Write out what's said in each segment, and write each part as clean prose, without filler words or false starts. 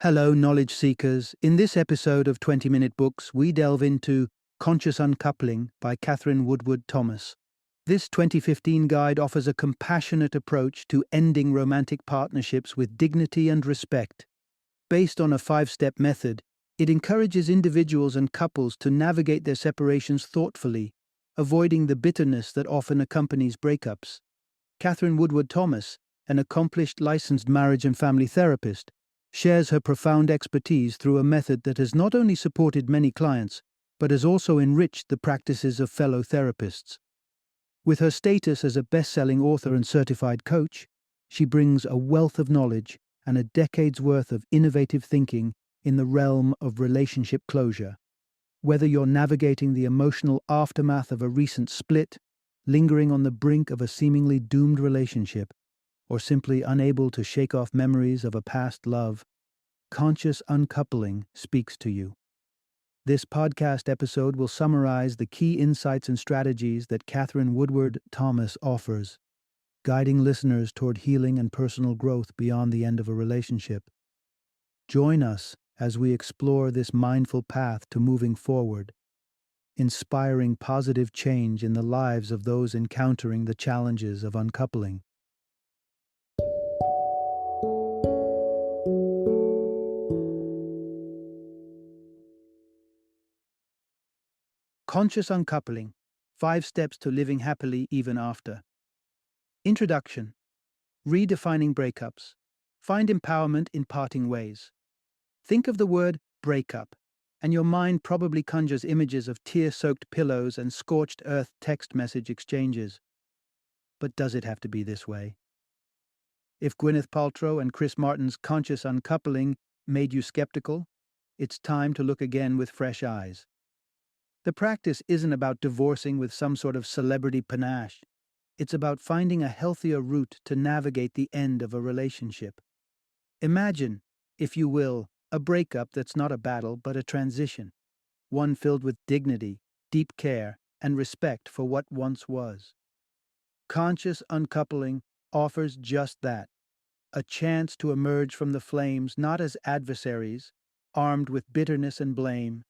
Hello, knowledge seekers. In this episode of 20-Minute Books, we delve into Conscious Uncoupling by Katherine Woodward Thomas. This 2015 guide offers a compassionate approach to ending romantic partnerships with dignity and respect. Based on a 5-step method, it encourages individuals and couples to navigate their separations thoughtfully, avoiding the bitterness that often accompanies breakups. Katherine Woodward Thomas, an accomplished licensed marriage and family therapist, shares her profound expertise through a method that has not only supported many clients, but has also enriched the practices of fellow therapists. With her status as a best-selling author and certified coach, she brings a wealth of knowledge and a decade's worth of innovative thinking in the realm of relationship closure. Whether you're navigating the emotional aftermath of a recent split, lingering on the brink of a seemingly doomed relationship, or simply unable to shake off memories of a past love, Conscious Uncoupling speaks to you. This podcast episode will summarize the key insights and strategies that Katherine Woodward Thomas offers, guiding listeners toward healing and personal growth beyond the end of a relationship. Join us as we explore this mindful path to moving forward, inspiring positive change in the lives of those encountering the challenges of uncoupling. Conscious Uncoupling: 5 Steps to Living Happily Even After. Introduction. Redefining breakups. Find empowerment in parting ways. Think of the word breakup, and your mind probably conjures images of tear-soaked pillows and scorched earth text message exchanges. But does it have to be this way? If Gwyneth Paltrow and Chris Martin's Conscious Uncoupling made you skeptical, it's time to look again with fresh eyes. The practice isn't about divorcing with some sort of celebrity panache. It's about finding a healthier route to navigate the end of a relationship. Imagine, if you will, a breakup that's not a battle but a transition, one filled with dignity, deep care, and respect for what once was. Conscious Uncoupling offers just that, a chance to emerge from the flames not as adversaries, armed with bitterness and blame,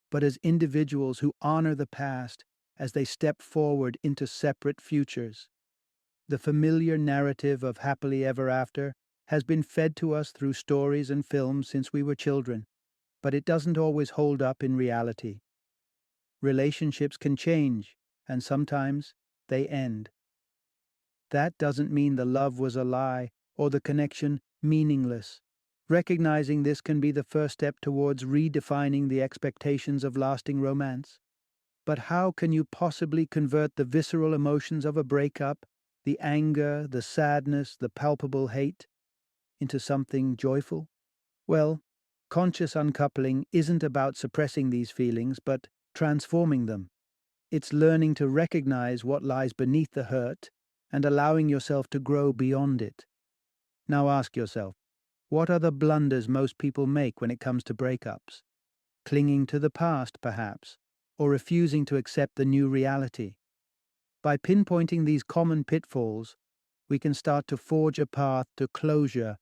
but as individuals who honor the past as they step forward into separate futures. The familiar narrative of happily ever after has been fed to us through stories and films since we were children, but it doesn't always hold up in reality. Relationships can change, and sometimes they end. That doesn't mean the love was a lie or the connection meaningless. Recognizing this can be the first step towards redefining the expectations of lasting romance. But how can you possibly convert the visceral emotions of a breakup, the anger, the sadness, the palpable hate, into something joyful? Well, conscious uncoupling isn't about suppressing these feelings, but transforming them. It's learning to recognize what lies beneath the hurt and allowing yourself to grow beyond it. Now ask yourself, what are the blunders most people make when it comes to breakups? Clinging to the past, perhaps, or refusing to accept the new reality. By pinpointing these common pitfalls, we can start to forge a path to closure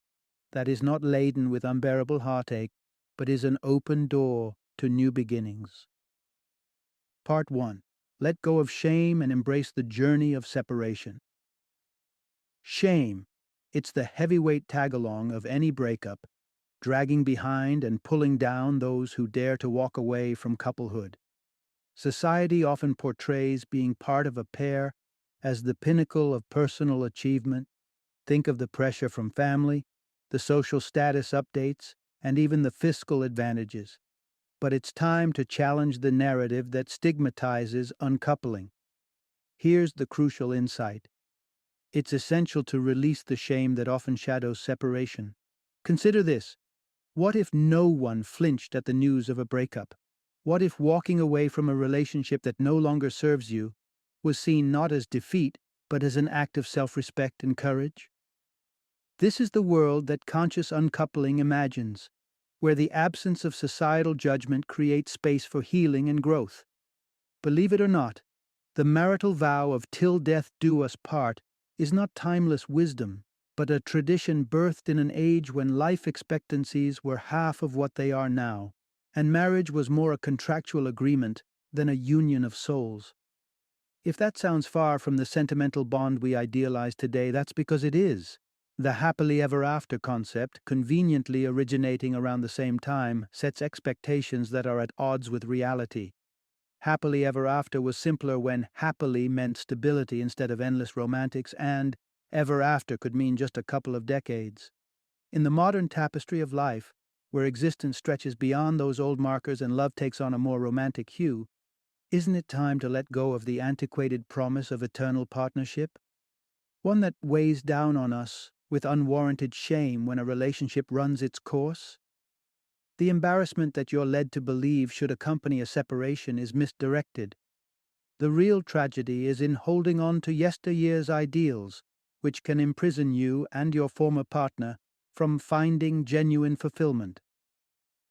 that is not laden with unbearable heartache, but is an open door to new beginnings. Part 1. Let go of shame and embrace the journey of separation. Shame. It's the heavyweight tag-along of any breakup, dragging behind and pulling down those who dare to walk away from couplehood. Society often portrays being part of a pair as the pinnacle of personal achievement. Think of the pressure from family, the social status updates, and even the fiscal advantages. But it's time to challenge the narrative that stigmatizes uncoupling. Here's the crucial insight. It's essential to release the shame that often shadows separation. Consider this. What if no one flinched at the news of a breakup? What if walking away from a relationship that no longer serves you was seen not as defeat, but as an act of self-respect and courage? This is the world that conscious uncoupling imagines, where the absence of societal judgment creates space for healing and growth. Believe it or not, the marital vow of "till death do us part" is not timeless wisdom. but a tradition birthed in an age when life expectancies were half of what they are now, and marriage was more a contractual agreement than a union of souls. If that sounds far from the sentimental bond we idealize today, that's because it is. The happily ever after concept, conveniently originating around the same time, sets expectations that are at odds with reality. Happily ever after was simpler when happily meant stability instead of endless romantics, and ever after could mean just a couple of decades. In the modern tapestry of life, where existence stretches beyond those old markers and love takes on a more romantic hue, isn't it time to let go of the antiquated promise of eternal partnership? One that weighs down on us with unwarranted shame when a relationship runs its course? The embarrassment that you're led to believe should accompany a separation is misdirected. The real tragedy is in holding on to yesteryear's ideals, which can imprison you and your former partner from finding genuine fulfillment.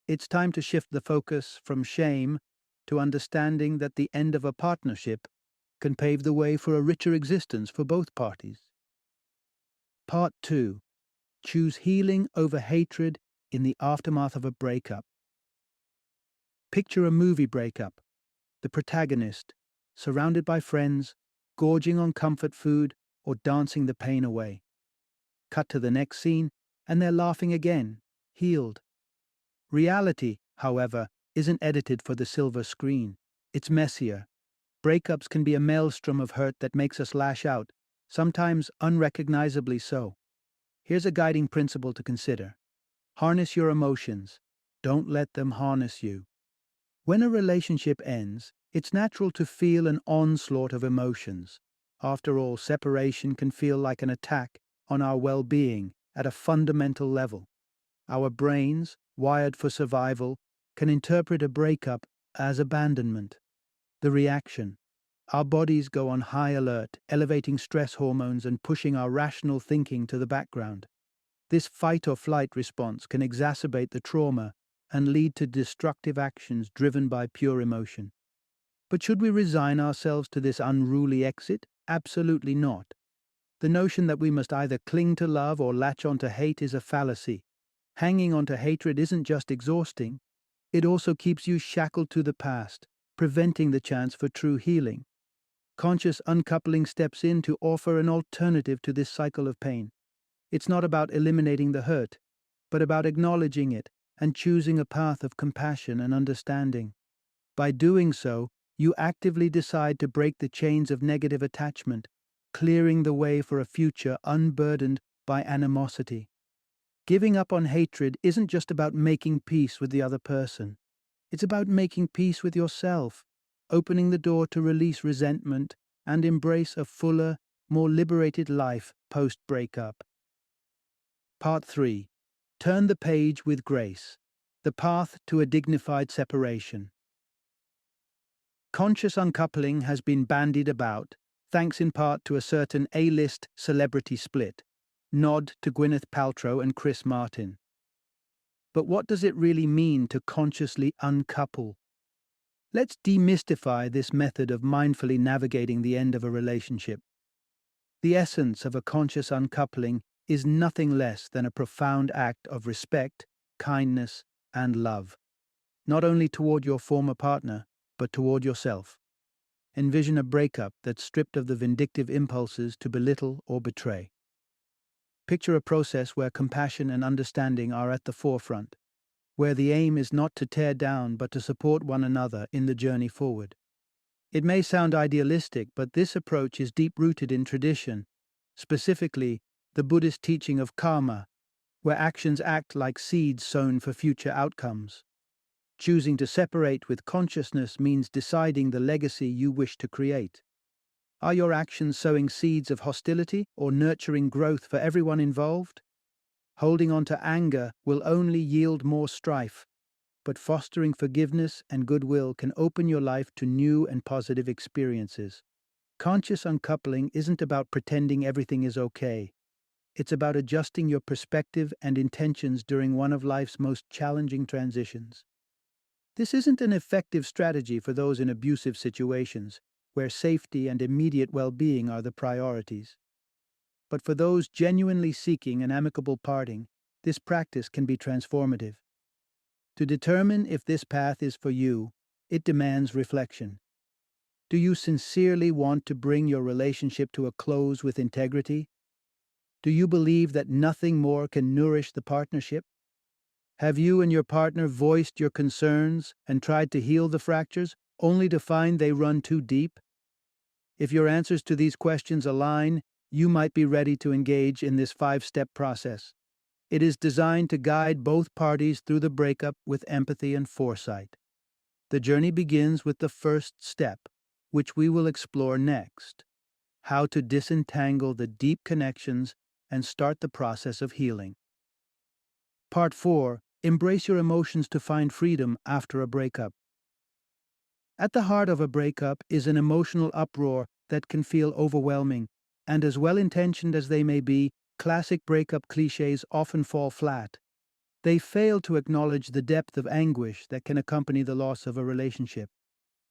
It's time to shift the focus from shame to understanding that the end of a partnership can pave the way for a richer existence for both parties. Part 2. Choose healing over hatred in the aftermath of a breakup. Picture a movie breakup. The protagonist, surrounded by friends, gorging on comfort food or dancing the pain away. Cut to the next scene, and they're laughing again, healed. Reality, however, isn't edited for the silver screen. It's messier. Breakups can be a maelstrom of hurt that makes us lash out, sometimes unrecognizably so. Here's a guiding principle to consider. Harness your emotions. Don't let them harness you. When a relationship ends, it's natural to feel an onslaught of emotions. After all, separation can feel like an attack on our well-being at a fundamental level. Our brains, wired for survival, can interpret a breakup as abandonment. The reaction. Our bodies go on high alert, elevating stress hormones and pushing our rational thinking to the background. This fight-or-flight response can exacerbate the trauma and lead to destructive actions driven by pure emotion. But should we resign ourselves to this unruly exit? Absolutely not. The notion that we must either cling to love or latch onto hate is a fallacy. Hanging onto hatred isn't just exhausting, it also keeps you shackled to the past, preventing the chance for true healing. Conscious uncoupling steps in to offer an alternative to this cycle of pain. It's not about eliminating the hurt, but about acknowledging it and choosing a path of compassion and understanding. By doing so, you actively decide to break the chains of negative attachment, clearing the way for a future unburdened by animosity. Giving up on hatred isn't just about making peace with the other person. It's about making peace with yourself, opening the door to release resentment and embrace a fuller, more liberated life post-breakup. Part 3. Turn the page with grace. The path to a dignified separation. Conscious uncoupling has been bandied about, thanks in part to a certain A-list celebrity split. Nod to Gwyneth Paltrow and Chris Martin. But what does it really mean to consciously uncouple? Let's demystify this method of mindfully navigating the end of a relationship. The essence of a conscious uncoupling is nothing less than a profound act of respect, kindness, and love, not only toward your former partner, but toward yourself. Envision a breakup that's stripped of the vindictive impulses to belittle or betray. Picture a process where compassion and understanding are at the forefront, where the aim is not to tear down but to support one another in the journey forward. It may sound idealistic, but this approach is deep-rooted in tradition, specifically the Buddhist teaching of karma, where actions act like seeds sown for future outcomes. Choosing to separate with consciousness means deciding the legacy you wish to create. Are your actions sowing seeds of hostility or nurturing growth for everyone involved? Holding on to anger will only yield more strife, but fostering forgiveness and goodwill can open your life to new and positive experiences. Conscious uncoupling isn't about pretending everything is okay. It's about adjusting your perspective and intentions during one of life's most challenging transitions. This isn't an effective strategy for those in abusive situations, where safety and immediate well-being are the priorities. but for those genuinely seeking an amicable parting, this practice can be transformative. To determine if this path is for you, it demands reflection. Do you sincerely want to bring your relationship to a close with integrity? Do you believe that nothing more can nourish the partnership? Have you and your partner voiced your concerns and tried to heal the fractures, only to find they run too deep? If your answers to these questions align, you might be ready to engage in this five-step process. It is designed to guide both parties through the breakup with empathy and foresight. The journey begins with the first step, which we will explore next: how to disentangle the deep connections and start the process of healing. Part 4: Embrace your emotions to find freedom after a breakup. At the heart of a breakup is an emotional uproar that can feel overwhelming, and as well-intentioned as they may be, classic breakup cliches often fall flat. They fail to acknowledge the depth of anguish that can accompany the loss of a relationship.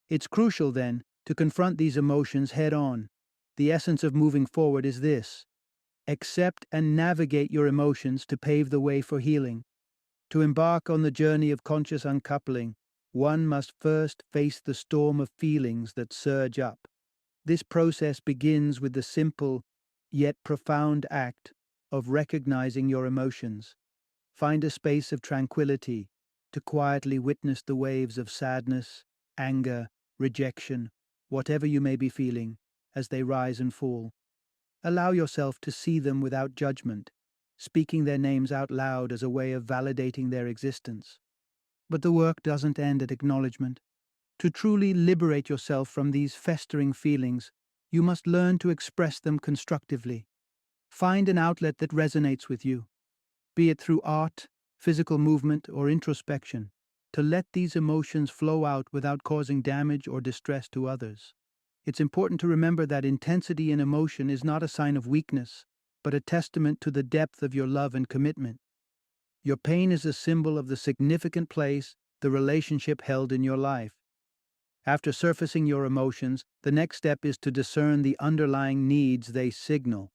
It's crucial, then, to confront these emotions head-on. The essence of moving forward is this: accept and navigate your emotions to pave the way for healing. To embark on the journey of conscious uncoupling, one must first face the storm of feelings that surge up. This process begins with the simple, yet profound act of recognizing your emotions. Find a space of tranquility to quietly witness the waves of sadness, anger, rejection, whatever you may be feeling, as they rise and fall. Allow yourself to see them without judgment, speaking their names out loud as a way of validating their existence. But the work doesn't end at acknowledgement. To truly liberate yourself from these festering feelings, you must learn to express them constructively. Find an outlet that resonates with you, be it through art, physical movement, or introspection, to let these emotions flow out without causing damage or distress to others. It's important to remember that intensity in emotion is not a sign of weakness, but a testament to the depth of your love and commitment. Your pain is a symbol of the significant place the relationship held in your life. After surfacing your emotions, the next step is to discern the underlying needs they signal.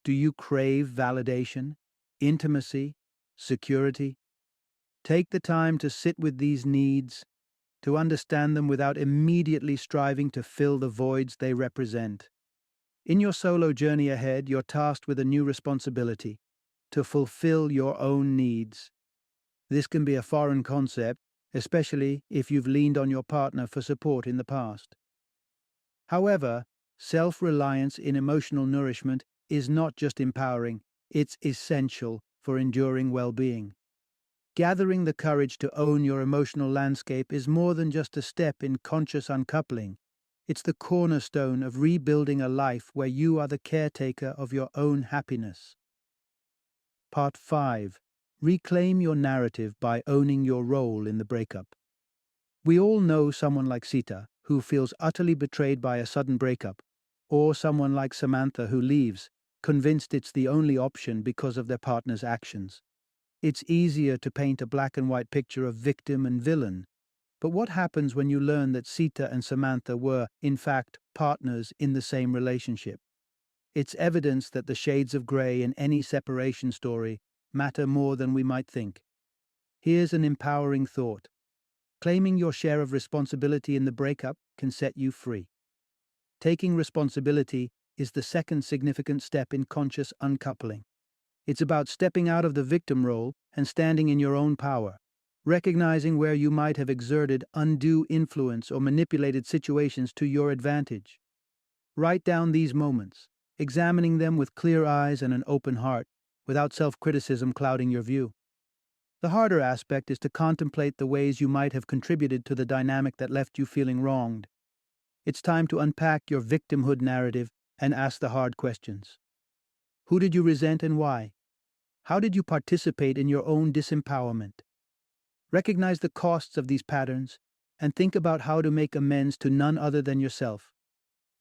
Do you crave validation, intimacy, security? Take the time to sit with these needs, to understand them without immediately striving to fill the voids they represent. In your solo journey ahead, you're tasked with a new responsibility: to fulfill your own needs. This can be a foreign concept, especially if you've leaned on your partner for support in the past. However, self-reliance in emotional nourishment is not just empowering, it's essential for enduring well-being. Gathering the courage to own your emotional landscape is more than just a step in conscious uncoupling. It's the cornerstone of rebuilding a life where you are the caretaker of your own happiness. Part 5: Reclaim your narrative by owning your role in the breakup. We all know someone like Sita, who feels utterly betrayed by a sudden breakup, or someone like Samantha who leaves, convinced it's the only option because of their partner's actions. It's easier to paint a black and white picture of victim and villain. But what happens when you learn that Sita and Samantha were, in fact, partners in the same relationship? It's evidence that the shades of grey in any separation story matter more than we might think. Here's an empowering thought: claiming your share of responsibility in the breakup can set you free. Taking responsibility is the second significant step in conscious uncoupling. It's about stepping out of the victim role and standing in your own power, recognizing where you might have exerted undue influence or manipulated situations to your advantage. Write down these moments, examining them with clear eyes and an open heart, without self-criticism clouding your view. The harder aspect is to contemplate the ways you might have contributed to the dynamic that left you feeling wronged. It's time to unpack your victimhood narrative and ask the hard questions. Who did you resent and why? How did you participate in your own disempowerment? Recognize the costs of these patterns and think about how to make amends to none other than yourself.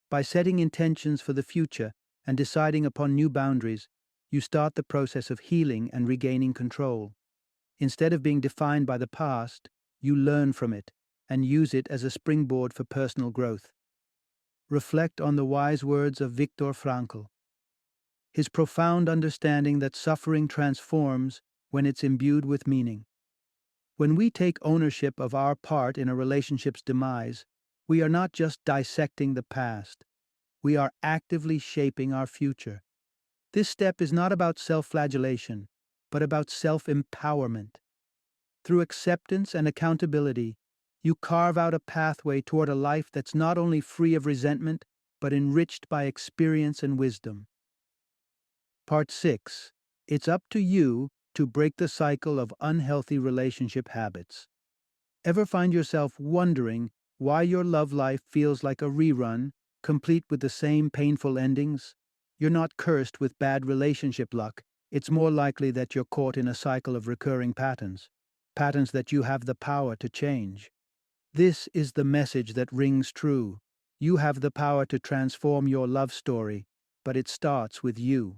By setting intentions for the future and deciding upon new boundaries, you start the process of healing and regaining control. Instead of being defined by the past, you learn from it and use it as a springboard for personal growth. Reflect on the wise words of Viktor Frankl: his profound understanding that suffering transforms when it's imbued with meaning. When we take ownership of our part in a relationship's demise, we are not just dissecting the past, we are actively shaping our future. This step is not about self-flagellation, but about self-empowerment. Through acceptance and accountability, you carve out a pathway toward a life that's not only free of resentment, but enriched by experience and wisdom. Part 6. It's up to you to break the cycle of unhealthy relationship habits. Ever find yourself wondering why your love life feels like a rerun, complete with the same painful endings? You're not cursed with bad relationship luck. It's more likely that you're caught in a cycle of recurring patterns, patterns that you have the power to change. This is the message that rings true. You have the power to transform your love story, but it starts with you.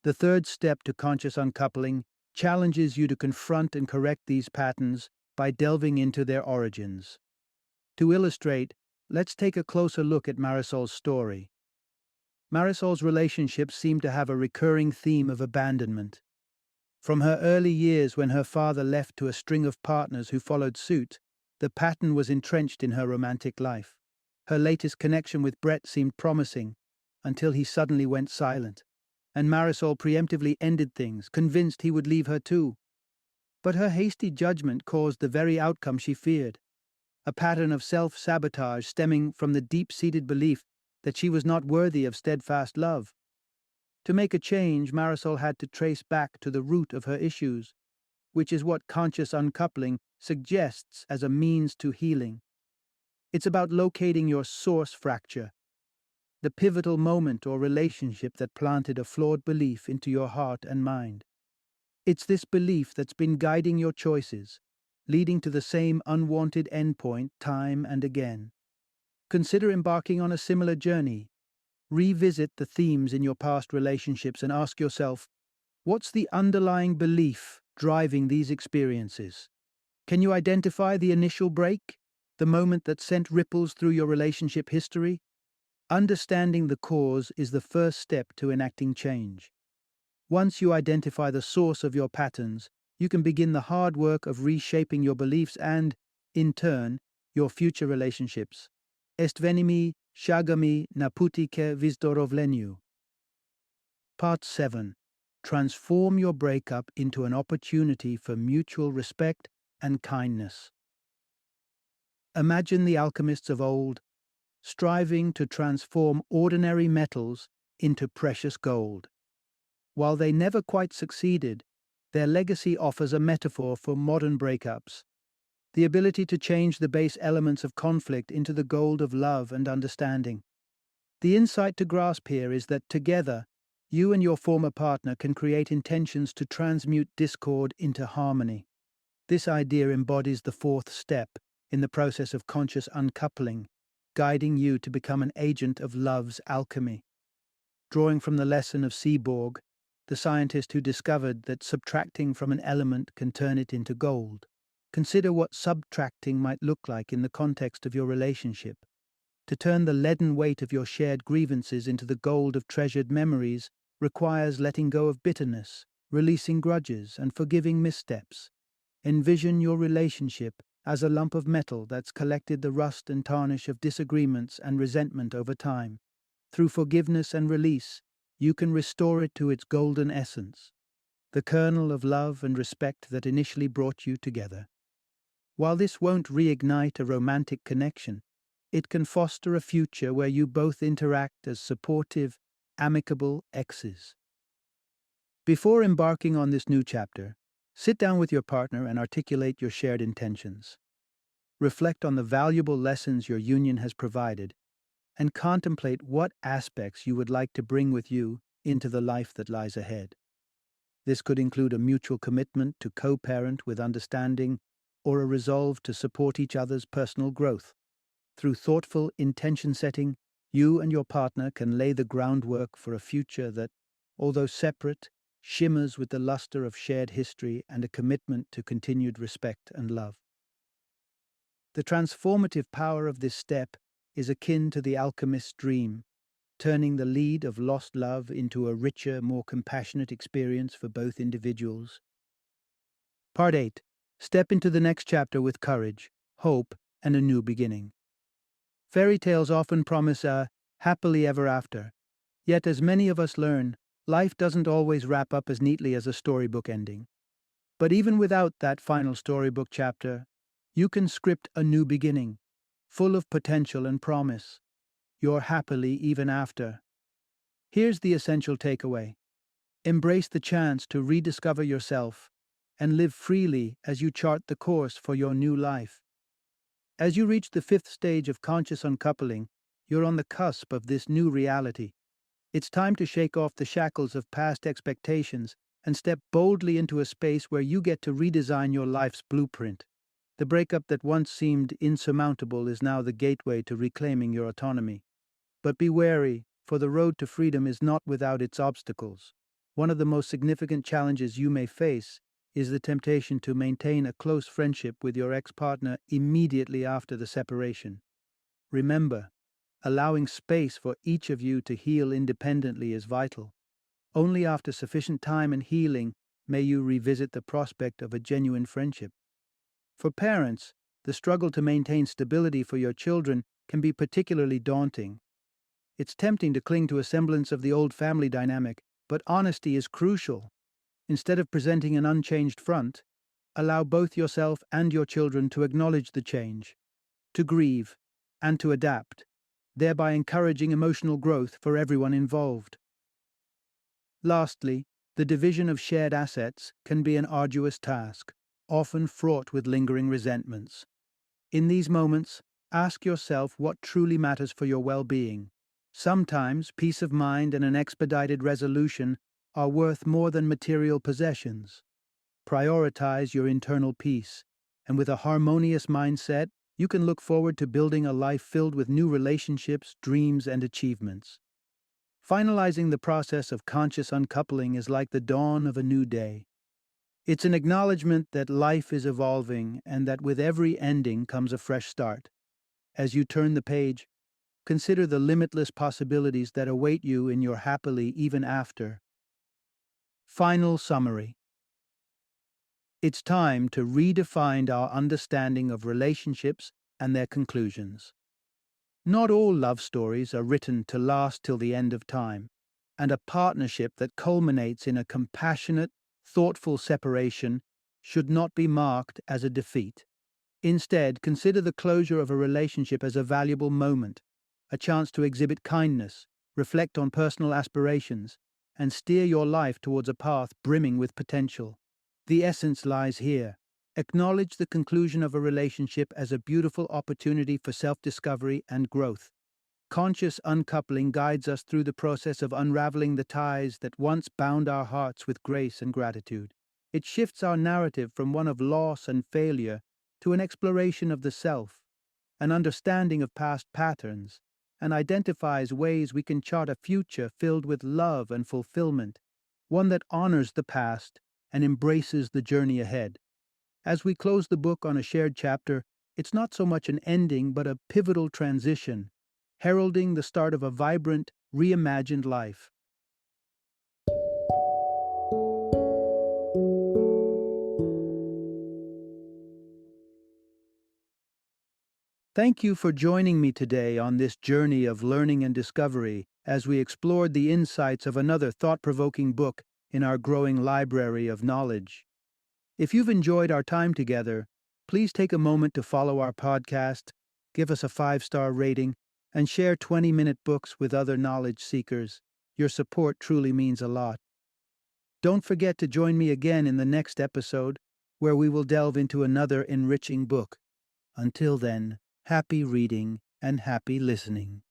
The third step to conscious uncoupling challenges you to confront and correct these patterns by delving into their origins. To illustrate, let's take a closer look at Marisol's story. Marisol's relationships seem to have a recurring theme of abandonment. From her early years when her father left to a string of partners who followed suit, the pattern was entrenched in her romantic life. Her latest connection with Brett seemed promising, until he suddenly went silent, and Marisol preemptively ended things, convinced he would leave her too. But her hasty judgment caused the very outcome she feared, a pattern of self-sabotage stemming from the deep-seated belief that she was not worthy of steadfast love. To make a change, Marisol had to trace back to the root of her issues, which is what conscious uncoupling suggests as a means to healing. It's about locating your source fracture, the pivotal moment or relationship that planted a flawed belief into your heart and mind. It's this belief that's been guiding your choices, leading to the same unwanted endpoint time and again. Consider embarking on a similar journey. Revisit the themes in your past relationships and ask yourself, what's the underlying belief driving these experiences? Can you identify the initial break, the moment that sent ripples through your relationship history? Understanding the cause is the first step to enacting change. Once you identify the source of your patterns, you can begin the hard work of reshaping your beliefs and, in turn, your future relationships. Estvenimi shagami naputike vizdorovleniu. Part 7. Transform your breakup into an opportunity for mutual respect and kindness. Imagine the alchemists of old, striving to transform ordinary metals into precious gold. While they never quite succeeded, their legacy offers a metaphor for modern breakups, the ability to change the base elements of conflict into the gold of love and understanding. The insight to grasp here is that together, you and your former partner can create intentions to transmute discord into harmony. This idea embodies the fourth step in the process of conscious uncoupling, guiding you to become an agent of love's alchemy. Drawing from the lesson of Seaborg, the scientist who discovered that subtracting from an element can turn it into gold, consider what subtracting might look like in the context of your relationship. To turn the leaden weight of your shared grievances into the gold of treasured memories requires letting go of bitterness, releasing grudges, and forgiving missteps. Envision your relationship as a lump of metal that's collected the rust and tarnish of disagreements and resentment over time. Through forgiveness and release, you can restore it to its golden essence, the kernel of love and respect that initially brought you together. While this won't reignite a romantic connection, it can foster a future where you both interact as supportive, amicable exes. Before embarking on this new chapter, sit down with your partner and articulate your shared intentions. Reflect on the valuable lessons your union has provided and contemplate what aspects you would like to bring with you into the life that lies ahead. This could include a mutual commitment to co-parent with understanding or a resolve to support each other's personal growth. Through thoughtful intention setting, you and your partner can lay the groundwork for a future that, although separate, shimmers with the luster of shared history and a commitment to continued respect and love. The transformative power of this step is akin to the alchemist's dream, turning the lead of lost love into a richer, more compassionate experience for both individuals. Part 8. Step into the next chapter with courage, hope, and a new beginning. Fairy tales often promise a happily ever after. Yet, as many of us learn, life doesn't always wrap up as neatly as a storybook ending. But even without that final storybook chapter, you can script a new beginning, full of potential and promise. You're happily even after. Here's the essential takeaway. Embrace the chance to rediscover yourself and live freely as you chart the course for your new life. As you reach the fifth stage of conscious uncoupling, you're on the cusp of this new reality. It's time to shake off the shackles of past expectations and step boldly into a space where you get to redesign your life's blueprint. The breakup that once seemed insurmountable is now the gateway to reclaiming your autonomy. But be wary, for the road to freedom is not without its obstacles. One of the most significant challenges you may face is the temptation to maintain a close friendship with your ex-partner immediately after the separation. Remember, allowing space for each of you to heal independently is vital. Only after sufficient time and healing may you revisit the prospect of a genuine friendship. For parents, the struggle to maintain stability for your children can be particularly daunting. It's tempting to cling to a semblance of the old family dynamic, but honesty is crucial. Instead of presenting an unchanged front, allow both yourself and your children to acknowledge the change, to grieve, and to adapt, thereby encouraging emotional growth for everyone involved. Lastly, the division of shared assets can be an arduous task, often fraught with lingering resentments. In these moments, ask yourself what truly matters for your well-being. Sometimes peace of mind and an expedited resolution are worth more than material possessions. Prioritize your internal peace, and with a harmonious mindset, you can look forward to building a life filled with new relationships, dreams, and achievements. Finalizing the process of conscious uncoupling is like the dawn of a new day. It's an acknowledgement that life is evolving and that with every ending comes a fresh start. As you turn the page, consider the limitless possibilities that await you in your happily even after. Final summary. It's time to redefine our understanding of relationships and their conclusions. Not all love stories are written to last till the end of time, and a partnership that culminates in a compassionate, thoughtful separation should not be marked as a defeat. Instead, consider the closure of a relationship as a valuable moment, a chance to exhibit kindness, reflect on personal aspirations, and steer your life towards a path brimming with potential. The essence lies here. Acknowledge the conclusion of a relationship as a beautiful opportunity for self-discovery and growth. Conscious uncoupling guides us through the process of unraveling the ties that once bound our hearts with grace and gratitude. It shifts our narrative from one of loss and failure to an exploration of the self, an understanding of past patterns, and identifies ways we can chart a future filled with love and fulfillment, one that honors the past and embraces the journey ahead. As we close the book on a shared chapter, it's not so much an ending but a pivotal transition, heralding the start of a vibrant, reimagined life. Thank you for joining me today on this journey of learning and discovery as we explored the insights of another thought-provoking book in our growing library of knowledge. If you've enjoyed our time together, please take a moment to follow our podcast, give us a 5-star rating, and share 20-minute books with other knowledge seekers. Your support truly means a lot. Don't forget to join me again in the next episode, where we will delve into another enriching book. Until then, happy reading and happy listening.